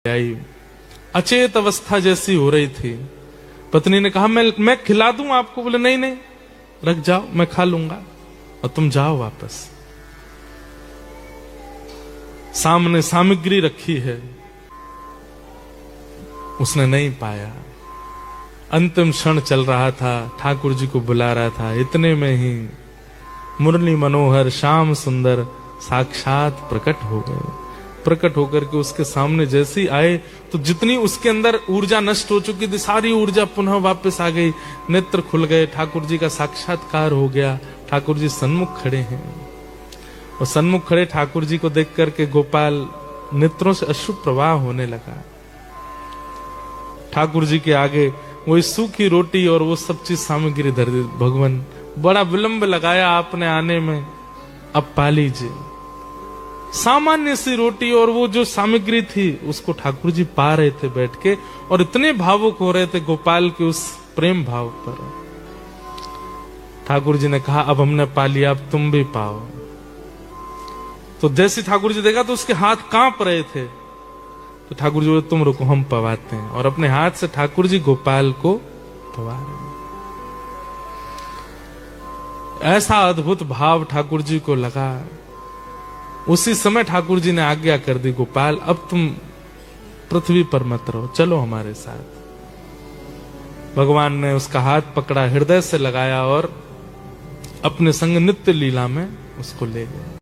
आई, अचेत अवस्था जैसी हो रही थी। पत्नी ने कहा मैं खिला दूं आपको। बोले नहीं नहीं, रख जाओ, मैं खा लूंगा और तुम जाओ वापस। सामने सामग्री रखी है, उसने नहीं पाया। अंतिम क्षण चल रहा था, ठाकुर जी को बुला रहा था। इतने में ही मुरली मनोहर श्याम सुंदर साक्षात प्रकट हो गए। प्रकट होकर के उसके सामने जैसे ही आए तो जितनी उसके अंदर ऊर्जा नष्ट हो चुकी थी, सारी ऊर्जा पुनः वापस आ गई। नेत्र खुल गए, ठाकुर जी का साक्षात्कार हो गया। ठाकुर जी सन्मुख खड़े हैं और सन्मुख खड़े ठाकुर जी को देख करके गोपाल नेत्रों से अश्रु प्रवाह होने लगा। ठाकुर जी के आगे वही सूखी रोटी और वो सब चीज सामग्री धर दी। भगवान बड़ा विलंब लगाया आपने आने में, अब पा लीजिए। सामान्य सी रोटी और वो जो सामग्री थी उसको ठाकुर जी पा रहे थे बैठ के, और इतने भावुक हो रहे थे गोपाल के उस प्रेम भाव पर। ठाकुर जी ने कहा अब हमने पा लिया, अब तुम भी पाओ। तो जैसे ठाकुर जी देखा तो उसके हाथ कांप रहे थे। तो ठाकुर जी बोले तुम रुको, हम पवाते हैं। और अपने हाथ से ठाकुर जी गोपाल को पवा रहे हैं। ऐसा अद्भुत भाव ठाकुर जी को लगा। उसी समय ठाकुर जी ने आज्ञा कर दी, गोपाल अब तुम पृथ्वी पर मत रहो, चलो हमारे साथ। भगवान ने उसका हाथ पकड़ा, हृदय से लगाया और अपने संग नित्य लीला में उसको ले गए।